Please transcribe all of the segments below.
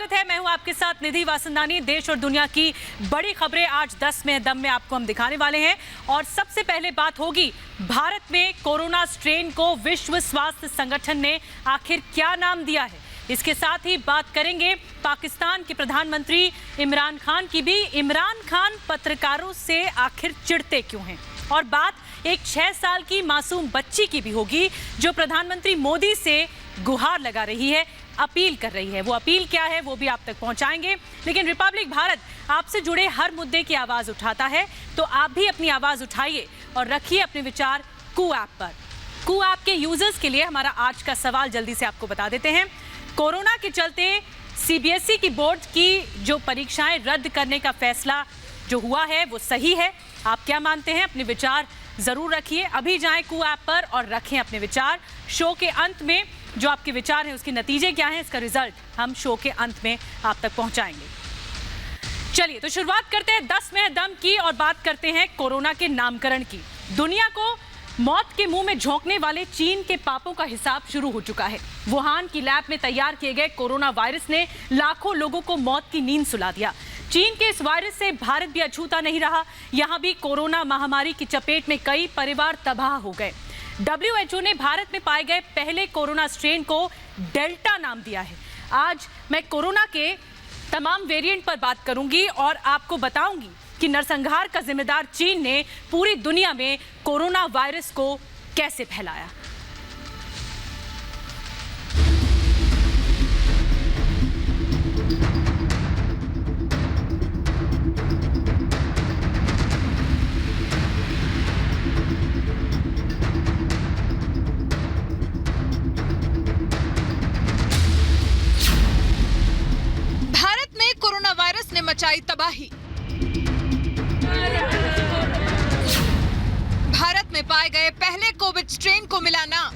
स्वागत है। मैं हूं आपके साथ निधि वासंदानी। देश और दुनिया की बड़ी खबरें आज 10 में दम में आपको हम दिखाने वाले हैं। और सबसे पहले बात होगी भारत में कोरोना स्ट्रेन को विश्व स्वास्थ्य संगठन ने आखिर क्या नाम दिया है। इसके साथ ही बात करेंगे पाकिस्तान के प्रधानमंत्री इमरान खान की भी। इमरान खान पत्रकारों से आखिर चिढ़ते क्यों हैं? और बात एक 6 साल की मासूम बच्ची की भी होगी जो प्रधानमंत्री मोदी से गुहार लगा रही है, अपील कर रही है। वो अपील क्या है वो भी आप तक पहुंचाएंगे। लेकिन रिपब्लिक भारत आपसे जुड़े हर मुद्दे की आवाज उठाता है, तो आप भी अपनी आवाज उठाइए और रखिए अपने विचार कू ऐप पर। कू ऐप के यूजर्स के लिए हमारा आज का सवाल जल्दी से आपको बता देते हैं। कोरोना के चलते सीबीएसई की बोर्ड की जो परीक्षाएं रद्द करने का फैसला जो हुआ है वो सही है? आप क्या मानते हैं? अपने विचार जरूर रखिए। अभी जाएं कू ऐप पर और रखें अपने विचार। शो के अंत में जो आपके विचार हैं उसके नतीजे क्या हैं, इसका रिजल्ट हम शो के अंत में आप तक पहुंचाएंगे। चलिए तो शुरुआत करते हैं 10 में दम की और बात करते हैं कोरोना के नामकरण की। दुनिया को मौत के मुंह में झोंकने वाले चीन के पापों का हिसाब शुरू हो चुका है। वुहान की लैब में तैयार किए गए कोरोना वायरस ने लाखों लोगों को मौत की नींद सुला दिया। चीन के इस वायरस से भारत भी अछूता नहीं रहा। यहां भी कोरोना महामारी की चपेट में कई परिवार तबाह हो गए। WHO ने भारत में पाए गए पहले कोरोना स्ट्रेन को डेल्टा नाम दिया है। आज मैं कोरोना के तमाम वेरिएंट पर बात करूंगी और आपको बताऊंगी कि नरसंहार का जिम्मेदार चीन ने पूरी दुनिया में कोरोना वायरस को कैसे फैलाया। भारत में कोरोना वायरस ने मचाई तबाही। भारत में पाए गए पहले कोविड स्ट्रेन को मिला नाम।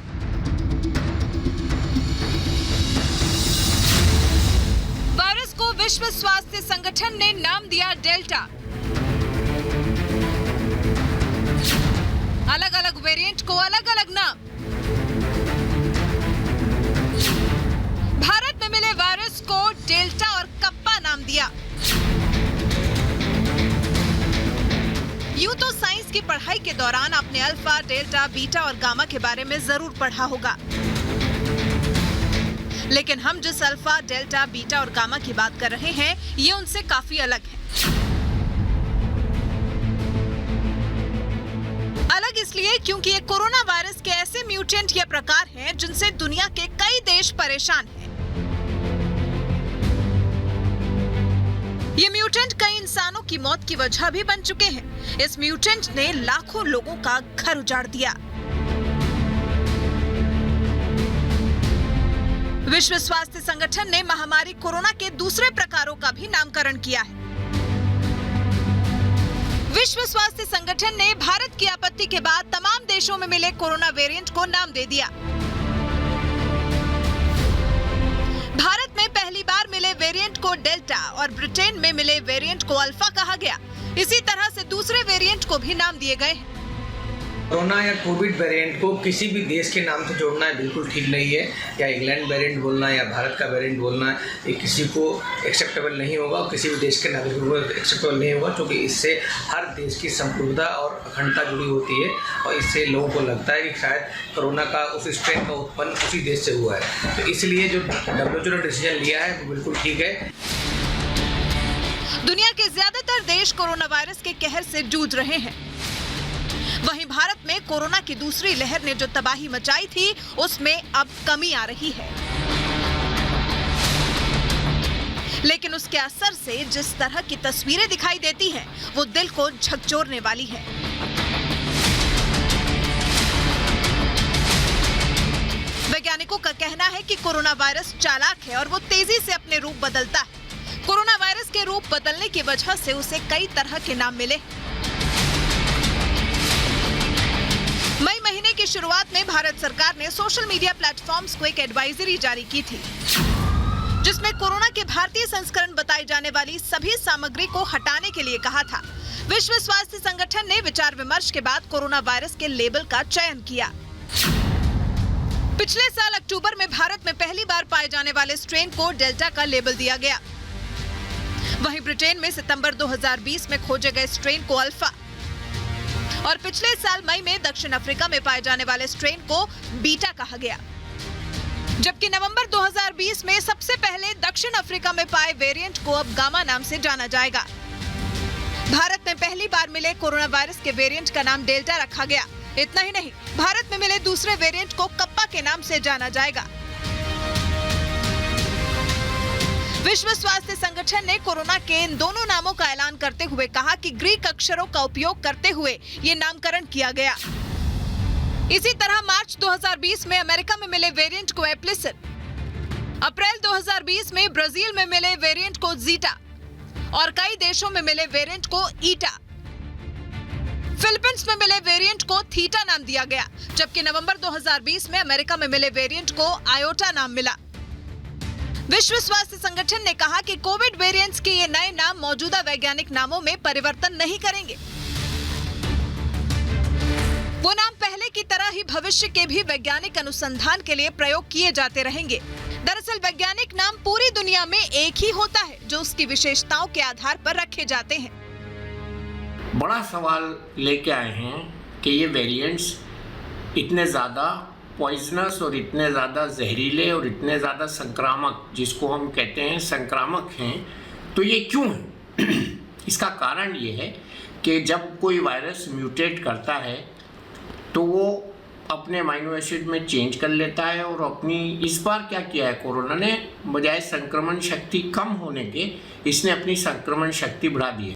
वायरस को विश्व स्वास्थ्य संगठन ने नाम दिया डेल्टा। अलग अलग वेरिएंट को अलग अलग नाम। भारत में मिले वायरस को डेल्टा और कप्पा नाम दिया। यूं तो साइंस की पढ़ाई के दौरान आपने अल्फा, डेल्टा, बीटा और गामा के बारे में जरूर पढ़ा होगा, लेकिन हम जिस अल्फा, डेल्टा, बीटा और गामा की बात कर रहे हैं ये उनसे काफी अलग है। अलग इसलिए क्योंकि ये कोरोना वायरस के ऐसे म्यूटेंट या प्रकार हैं जिनसे दुनिया के कई देश परेशान हैं। ये म्यूटेंट कई इंसानों की मौत की वजह भी बन चुके हैं। इस म्यूटेंट ने लाखों लोगों का घर उजाड़ दिया। विश्व स्वास्थ्य संगठन ने महामारी कोरोना के दूसरे प्रकारों का भी नामकरण किया है। विश्व स्वास्थ्य संगठन ने भारत की आपत्ति के बाद तमाम देशों में मिले कोरोना वेरिएंट को नाम दे दिया। भारत में पहली बार मिले वेरिएंट को डेल्टा और ब्रिटेन में मिले वेरिएंट को अल्फा कहा गया। इसी तरह से दूसरे वेरिएंट को भी नाम दिए गए हैं। कोरोना या कोविड वेरिएंट को किसी भी देश के नाम से जोड़ना है बिल्कुल ठीक नहीं है। या इंग्लैंड वेरिएंट बोलना है या भारत का वेरिएंट बोलना है, ये किसी को एक्सेप्टेबल नहीं होगा और किसी भी देश के नागरिकों को एक्सेप्टेबल नहीं होगा, क्योंकि इससे हर देश की संप्रभुता और अखंडता जुड़ी होती है। और इससे लोगों को लगता है कि शायद कोरोना का उस स्ट्रेन का उत्पन्न उसी देश से हुआ है। तो इसलिए जो WHO ने डिसीजन लिया है वो बिल्कुल ठीक है। दुनिया के ज्यादातर देश कोरोना वायरस के कहर से जूझ रहे हैं। वहीं भारत में कोरोना की दूसरी लहर ने जो तबाही मचाई थी उसमें अब कमी आ रही है, लेकिन उसके असर से जिस तरह की तस्वीरें दिखाई देती हैं वो दिल को झकझोरने वाली है। वैज्ञानिकों का कहना है कि कोरोना वायरस चालाक है और वो तेजी से अपने रूप बदलता है। कोरोना वायरस के रूप बदलने की वजह से उसे कई तरह के नाम मिले। मई महीने की शुरुआत में भारत सरकार ने सोशल मीडिया प्लेटफॉर्म्स को एक एडवाइजरी जारी की थी, जिसमें कोरोना के भारतीय संस्करण बताई जाने वाली सभी सामग्री को हटाने के लिए कहा था। विश्व स्वास्थ्य संगठन ने विचार विमर्श के बाद कोरोना वायरस के लेबल का चयन किया। पिछले साल अक्टूबर में भारत में पहली बार पाए जाने वाले स्ट्रेन को डेल्टा का लेबल दिया गया। वहीं ब्रिटेन में सितंबर 2020 में खोजे गए स्ट्रेन को अल्फा और पिछले साल मई में दक्षिण अफ्रीका में पाए जाने वाले स्ट्रेन को बीटा कहा गया। जबकि नवंबर 2020 में सबसे पहले दक्षिण अफ्रीका में पाए वेरिएंट को अब गामा नाम से जाना जाएगा। भारत में पहली बार मिले कोरोना वायरस के वेरिएंट का नाम डेल्टा रखा गया। इतना ही नहीं, भारत में मिले दूसरे वेरिएंट को कप्पा के नाम से जाना जाएगा। विश्व स्वास्थ्य संगठन ने कोरोना के इन दोनों नामों का ऐलान करते हुए कहा कि ग्रीक अक्षरों का उपयोग करते हुए ये नामकरण किया गया। इसी तरह मार्च 2020 में अमेरिका में मिले वेरिएंट को एप्लिसिन, अप्रैल 2020 में ब्राजील में मिले वेरिएंट को जीटा और कई देशों में मिले वेरिएंट को ईटा। फिलीपींस में मिले वेरिएंट को थीटा नाम दिया गया, जबकि नवंबर 2020 में अमेरिका में मिले वेरिएंट को आयोटा नाम मिला। विश्व स्वास्थ्य संगठन ने कहा कि कोविड वेरिएंट्स के ये नए नाम मौजूदा वैज्ञानिक नामों में परिवर्तन नहीं करेंगे। वो नाम पहले की तरह ही भविष्य के भी वैज्ञानिक अनुसंधान के लिए प्रयोग किए जाते रहेंगे। दरअसल वैज्ञानिक नाम पूरी दुनिया में एक ही होता है, जो उसकी विशेषताओं के आधार पर रखे जाते हैं। बड़ा सवाल लेके आए हैं कि ये वेरिएंट्स इतने ज़्यादा पॉइजनस और इतने ज़्यादा जहरीले और इतने ज़्यादा संक्रामक, जिसको हम कहते हैं संक्रामक हैं, तो ये क्यों है? इसका कारण ये है कि जब कोई वायरस म्यूटेट करता है तो वो अपने अमीनो एसिड में चेंज कर लेता है और अपनी, इस बार क्या किया है कोरोना ने, बजाय संक्रमण शक्ति कम होने के इसने अपनी संक्रमण शक्ति बढ़ा दी है।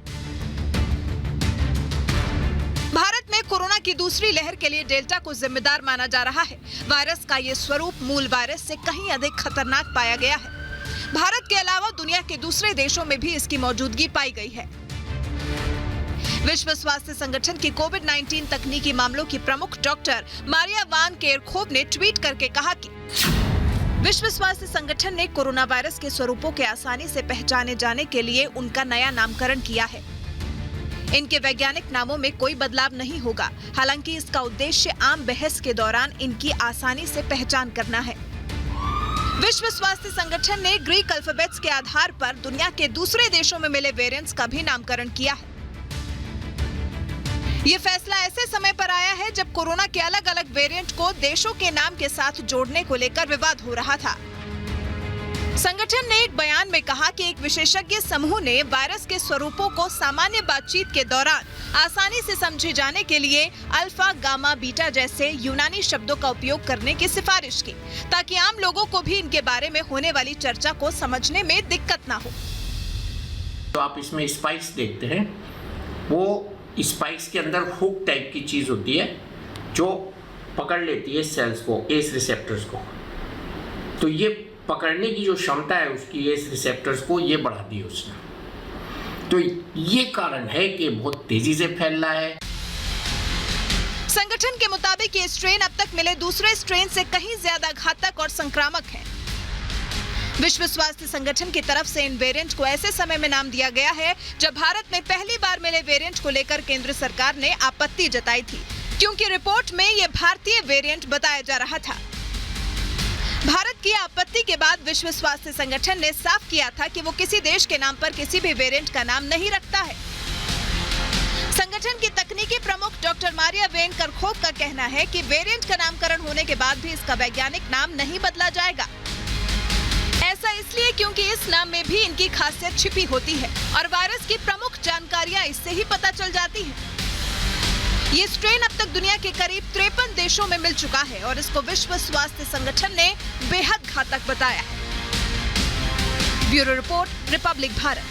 भारत में कोरोना की दूसरी लहर के लिए डेल्टा को जिम्मेदार माना जा रहा है। वायरस का ये स्वरूप मूल वायरस से कहीं अधिक खतरनाक पाया गया है। भारत के अलावा दुनिया के दूसरे देशों में भी इसकी मौजूदगी पाई गई है। विश्व स्वास्थ्य संगठन की कोविड-19 तकनीकी मामलों की प्रमुख डॉक्टर मारिया वान केरखोव ने ट्वीट करके कहा कि विश्व स्वास्थ्य संगठन ने कोरोना वायरस के स्वरूपों के आसानी से पहचाने जाने के लिए उनका नया नामकरण किया है। इनके वैज्ञानिक नामों में कोई बदलाव नहीं होगा। हालांकि इसका उद्देश्य आम बहस के दौरान इनकी आसानी से पहचान करना है। विश्व स्वास्थ्य संगठन ने ग्रीक अल्फाबेट्स के आधार पर दुनिया के दूसरे देशों में मिले वेरिएंट्स का भी नामकरण किया है। ये फैसला ऐसे समय पर आया है जब कोरोना के अलग अलग वेरिएंट को देशों के नाम के साथ जोड़ने को लेकर विवाद हो रहा था। संगठन ने एक बयान में कहा कि एक विशेषज्ञ समूह ने वायरस के स्वरूपों को सामान्य बातचीत के दौरान आसानी से समझे जाने के लिए अल्फा, गामा, बीटा जैसे यूनानी शब्दों का उपयोग करने की सिफारिश की, ताकि आम लोगों को भी इनके बारे में होने वाली चर्चा को समझने में दिक्कत ना हो। तो आप इसमें स्पाइक्स देखते हैं, वो स्पाइक्स के अंदर हुक टाइप की चीज़ होती है जो पकड़ लेती है सेल्स को, एस रिसेप्टर्स को। तो ये पकड़ने की जो क्षमता है उसकी एस रिसेप्टर्स को, ये बढ़ा दी उसने। तो ये कारण है कि बहुत तेजी से फैल रहा है। संगठन के मुताबिक ये स्ट्रेन अब तक मिले दूसरे स्ट्रेन से कहीं ज्यादा घातक और संक्रामक है। विश्व स्वास्थ्य संगठन की तरफ से इन वेरिएंट को ऐसे समय में नाम दिया गया है जब भारत में पहली बार मिले वेरिएंट को लेकर केंद्र सरकार ने आपत्ति जताई थी, क्योंकि रिपोर्ट में ये भारतीय वेरिएंट बताया जा रहा था। भारत की आपत्ति के बाद विश्व स्वास्थ्य संगठन ने साफ किया था कि वो किसी देश के नाम पर किसी भी वेरिएंट का नाम नहीं रखता है। संगठन की तकनीकी प्रमुख डॉक्टर मारिया वेन केरखोव का कहना है कि वेरिएंट का नामकरण होने के बाद भी इसका वैज्ञानिक नाम नहीं बदला जाएगा। ऐसा इसलिए क्योंकि इस नाम में भी इनकी खासियत छिपी होती है और वायरस की प्रमुख जानकारियां इससे ही पता चल जाती हैं। ये स्ट्रेन अब तक दुनिया के करीब 53 देशों में मिल चुका है और इसको विश्व स्वास्थ्य संगठन ने बेहद घातक बताया है। Bureau report, Republic Bharat.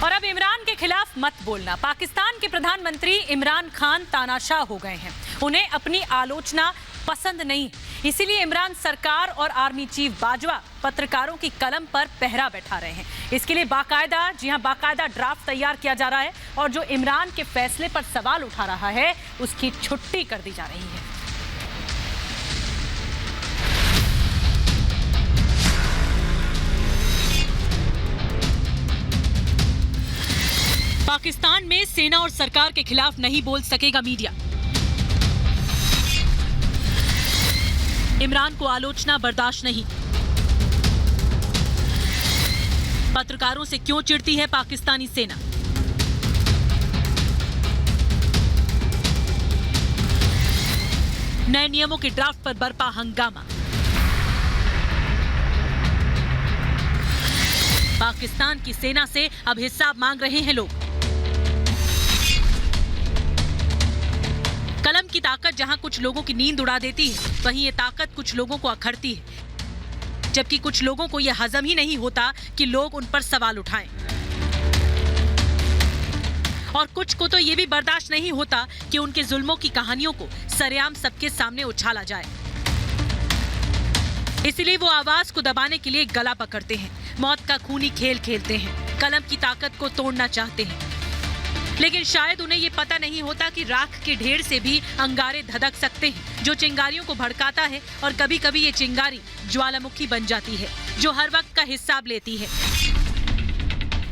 और अब इमरान के खिलाफ मत बोलना। पाकिस्तान के प्रधानमंत्री इमरान खान तानाशाह हो गए हैं। उन्हें अपनी आलोचना पसंद नहीं, इसीलिए इमरान सरकार और आर्मी चीफ बाजवा पत्रकारों की कलम पर पहरा बैठा रहे हैं। इसके लिए बाकायदा ड्राफ्ट तैयार किया जा रहा है और जो इमरान के फैसले पर सवाल उठा रहा है उसकी छुट्टी कर दी जा रही है। पाकिस्तान में सेना और सरकार के खिलाफ नहीं बोल सकेगा मीडिया। इमरान को आलोचना बर्दाश्त नहीं। पत्रकारों से क्यों चिढ़ती है पाकिस्तानी सेना? नए नियमों के ड्राफ्ट पर बरपा हंगामा। पाकिस्तान की सेना से अब हिसाब मांग रहे हैं लोग। कलम की ताकत जहां कुछ लोगों की नींद उड़ा देती है, वहीं ये ताकत कुछ लोगों को अखरती है, जबकि कुछ लोगों को यह हजम ही नहीं होता कि लोग उन पर सवाल उठाएं। और कुछ को तो ये भी बर्दाश्त नहीं होता कि उनके जुल्मों की कहानियों को सरेआम सबके सामने उछाला जाए। इसलिए वो आवाज को दबाने के लिए गला पकड़ते हैं, मौत का खूनी खेल खेलते हैं, कलम की ताकत को तोड़ना चाहते हैं। लेकिन शायद उन्हें ये पता नहीं होता कि राख के ढेर से भी अंगारे धधक सकते हैं, जो चिंगारियों को भड़काता है, और कभी कभी ये चिंगारी ज्वालामुखी बन जाती है, जो हर वक्त का हिसाब लेती है।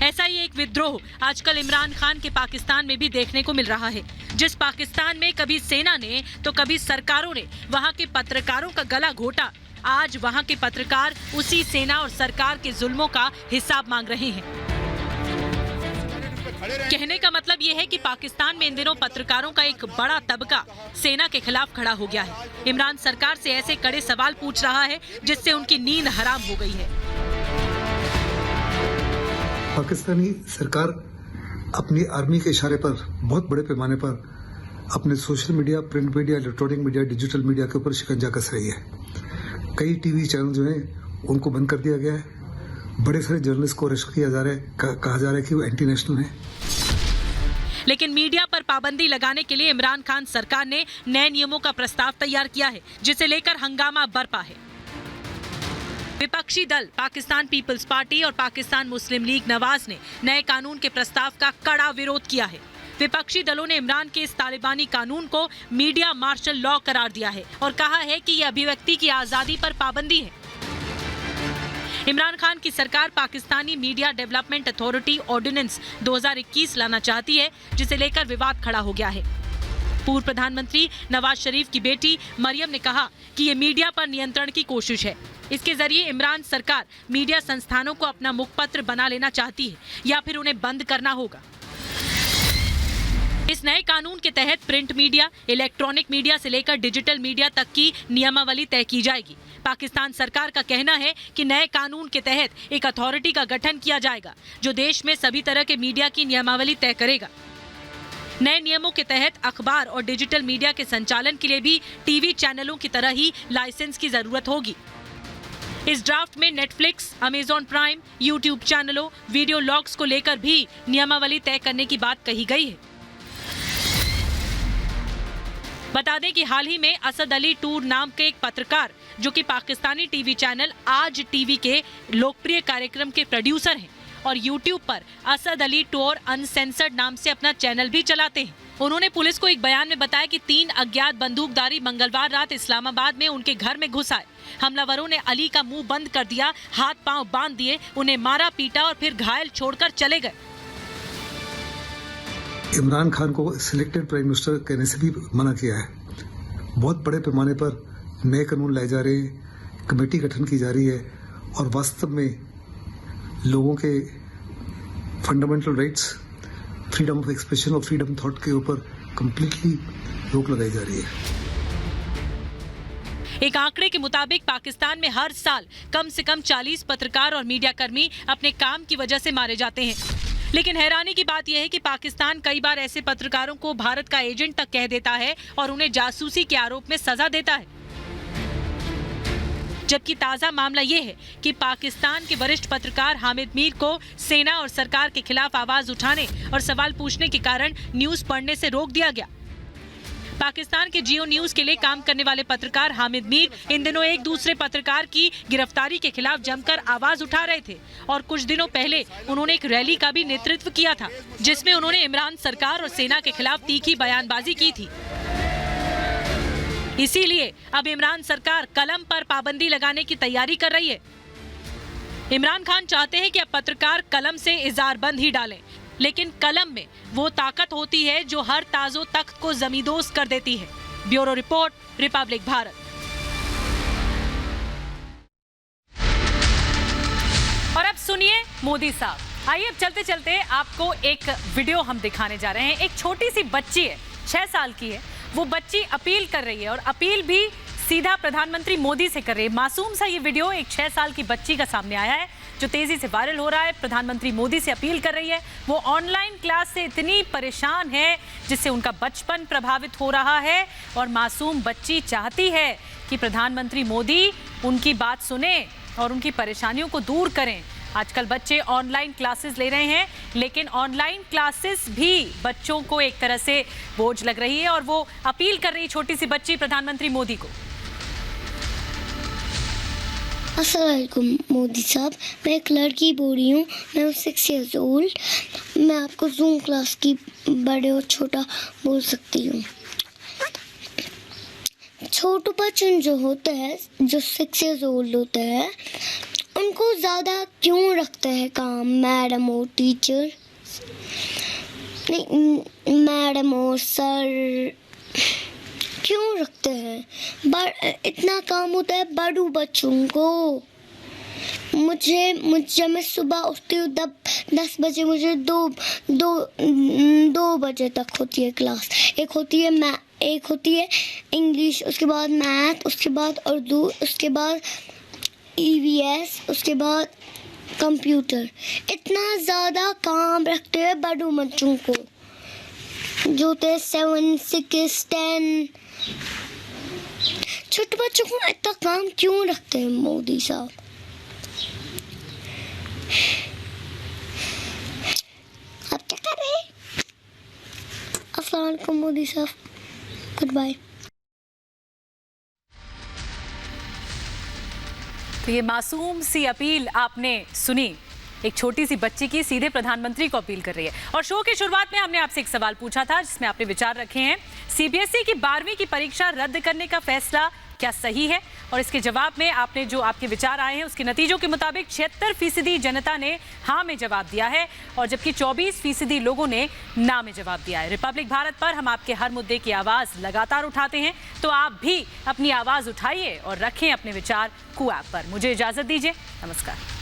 ऐसा ही एक विद्रोह आजकल इमरान खान के पाकिस्तान में भी देखने को मिल रहा है। जिस पाकिस्तान में कभी सेना ने तो कभी सरकारों ने वहां के पत्रकारों का गला घोटा, आज वहां के पत्रकार उसी सेना और सरकार के जुल्मों का हिसाब मांग रहे हैं। कहने का मतलब यह है कि पाकिस्तान में इन दिनों पत्रकारों का एक बड़ा तबका सेना के खिलाफ खड़ा हो गया है। इमरान सरकार से ऐसे कड़े सवाल पूछ रहा है जिससे उनकी नींद हराम हो गई है। पाकिस्तानी सरकार अपनी आर्मी के इशारे पर बहुत बड़े पैमाने पर अपने social media, print media, electronic media, digital media के ऊपर शिकंजा कस रही है। कई टीवी चैनल जो हैं उनको बंद कर दिया गया है। बड़े सारे जर्नलिस्ट को अरेस्ट किया जा रहा है, कहा जा रहा है कि वो एंटी नेशनल हैं। लेकिन मीडिया पर पाबंदी लगाने के लिए इमरान खान सरकार ने नए नियमों का प्रस्ताव तैयार किया है, जिसे लेकर हंगामा बरपा है। विपक्षी दल पाकिस्तान पीपल्स पार्टी और पाकिस्तान मुस्लिम लीग नवाज ने नए कानून के प्रस्ताव का कड़ा विरोध किया है। विपक्षी दलों ने इमरान के इस तालिबानी कानून को मीडिया मार्शल लॉ करार दिया है और कहा है कि यह अभिव्यक्ति की आजादी पर पाबंदी है। इमरान खान की सरकार Pakistani media development authority ordinance 2021 लाना चाहती है, जिसे लेकर विवाद खड़ा हो गया है। पूर्व प्रधानमंत्री नवाज शरीफ की बेटी मरियम ने कहा कि ये मीडिया पर नियंत्रण की कोशिश है। इसके जरिए इमरान सरकार मीडिया संस्थानों को अपना मुखपत्र बना लेना चाहती है या फिर उन्हें बंद करना होगा। इस नए कानून के तहत प्रिंट मीडिया, इलेक्ट्रॉनिक मीडिया से लेकर डिजिटल मीडिया तक की नियमावली तय की जाएगी। पाकिस्तान सरकार का कहना है कि नए कानून के तहत एक अथॉरिटी का गठन किया जाएगा, जो देश में सभी तरह के मीडिया की नियमावली तय करेगा। नए नियमों के तहत अखबार और डिजिटल मीडिया के संचालन के लिए भी टीवी चैनलों की तरह ही लाइसेंस की जरूरत होगी। इस ड्राफ्ट में नेटफ्लिक्स, अमेजॉन प्राइम, यूट्यूब चैनलों, वीडियो लॉग्स को लेकर भी नियमावली तय करने की बात कही गई है। बता दें कि हाल ही में असद अली टूर नाम के एक पत्रकार, जो कि पाकिस्तानी टीवी चैनल आज टीवी के लोकप्रिय कार्यक्रम के प्रोड्यूसर हैं और यूट्यूब पर असद अली टूर अनसेंसर्ड नाम से अपना चैनल भी चलाते हैं, उन्होंने पुलिस को एक बयान में बताया कि 3 अज्ञात बंदूकधारी मंगलवार रात इस्लामाबाद में उनके घर में घुस आए। हमलावरों ने अली का मुंह बंद कर दिया, हाथ पांव बांध दिए, उन्हें मारा पीटा और फिर घायल छोड़कर चले गए। इमरान खान को सिलेक्टेड प्राइम मिनिस्टर कहने से भी मना किया है। बहुत बड़े पैमाने पर नए कानून लाए जा रहे हैं, कमेटी गठन की जा रही है और वास्तव में लोगों के fundamental rights, freedom of expression और फ्रीडम थॉट के ऊपर कंप्लीटली रोक लगाई जा रही है। एक आंकड़े के मुताबिक पाकिस्तान में हर साल कम से कम 40 पत्रकार और मीडिया कर्मी अपने काम की वजह से मारे जाते हैं। लेकिन हैरानी की बात यह है कि पाकिस्तान कई बार ऐसे पत्रकारों को भारत का एजेंट तक कह देता है और उन्हें जासूसी के आरोप में सजा देता है। जबकि ताजा मामला यह है कि पाकिस्तान के वरिष्ठ पत्रकार हामिद मीर को सेना और सरकार के खिलाफ आवाज उठाने और सवाल पूछने के कारण न्यूज पढ़ने से रोक दिया गया। पाकिस्तान के जियो न्यूज के लिए काम करने वाले पत्रकार हामिद मीर इन दिनों एक दूसरे पत्रकार की गिरफ्तारी के खिलाफ जमकर आवाज उठा रहे थे और कुछ दिनों पहले उन्होंने एक रैली का भी नेतृत्व किया था, जिसमें उन्होंने इमरान सरकार और सेना के खिलाफ तीखी बयानबाजी की थी। इसीलिए अब इमरान सरकार कलम पर पाबंदी लगाने की तैयारी कर रही है। इमरान खान चाहते हैं कि अब पत्रकार कलम से इजारबंद ही डालें, लेकिन कलम में वो ताकत होती है जो हर ताजो तख्त को जमींदोज कर देती है। Bureau report, Republic Bharat. सुनिए मोदी साहब। आइए अब चलते चलते आपको एक वीडियो हम दिखाने जा रहे हैं। एक छोटी सी बच्ची है, 6 साल की है, वो बच्ची अपील कर रही है और अपील भी सीधा प्रधानमंत्री मोदी से कर रही है। मासूम सा ये वीडियो एक 6 साल की बच्ची का सामने आया है जो तेजी से वायरल हो रहा है। प्रधानमंत्री मोदी से अपील कर रही है। वो ऑनलाइन क्लास से इतनी परेशान है जिससे उनका बचपन प्रभावित हो रहा है और मासूम बच्ची चाहती है कि प्रधानमंत्री मोदी उनकी बात सुने और उनकी परेशानियों को दूर करें। आजकल बच्चे ऑनलाइन क्लासेस ले रहे हैं, लेकिन ऑनलाइन क्लासेस भी बच्चों को एक तरह से बोझ लग रही है और वो अपील कर रही है छोटी सी बच्ची प्रधानमंत्री मोदी को। अस्सलाम वालेकुम मोदी साहब, मैं एक लड़की बोल रही हूँ, मैं हूँ 6 years old। मैं आपको जूम क्लास की बड़े और छोटा बोल सकती हूँ। छोटे बच्चे जो होते हैं, जो 6 years old होते हैं, उनको ज़्यादा क्यों रखते हैं काम मैडम और टीचर, नहीं मैडम और सर क्यों रखते हैं? इतना काम होता है बड़ू बच्चों को। मुझे मैं सुबह उठती हूँ 10 बजे, मुझे दो बजे तक होती है क्लास। एक होती है इंग्लिश, उसके बाद मैथ, उसके बाद उर्दू, उसके बाद EVS, उसके बाद कंप्यूटर। इतना ज़्यादा काम रखते हैं बड़ू बच्चों को जो होते 7, 6, 10। छोटे बच्चों को इतना काम क्यों रखते हैं मोदी साहब? आप क्या कर रहे हैं? अस्सलाम वालेकुम मोदी साहब, गुड बाय। तो ये मासूम सी अपील आपने सुनी, एक छोटी सी बच्ची की सीधे प्रधानमंत्री को अपील कर रही है। और शो की शुरुआत में हमने आपसे एक सवाल पूछा था जिसमें आपने विचार रखे हैं, CBSE की 12वीं की परीक्षा रद्द करने का फैसला क्या सही है? और इसके जवाब में आपने जो आपके विचार आए हैं उसके नतीजों के मुताबिक 76% जनता ने हाँ में जवाब दिया है और जबकि 24% लोगों ने ना में जवाब दिया है। रिपब्लिक भारत पर हम आपके हर मुद्दे की आवाज़ लगातार उठाते हैं, तो आप भी अपनी आवाज़ उठाइए और रखें अपने विचार कू ऐप पर। मुझे इजाज़त दीजिए, नमस्कार।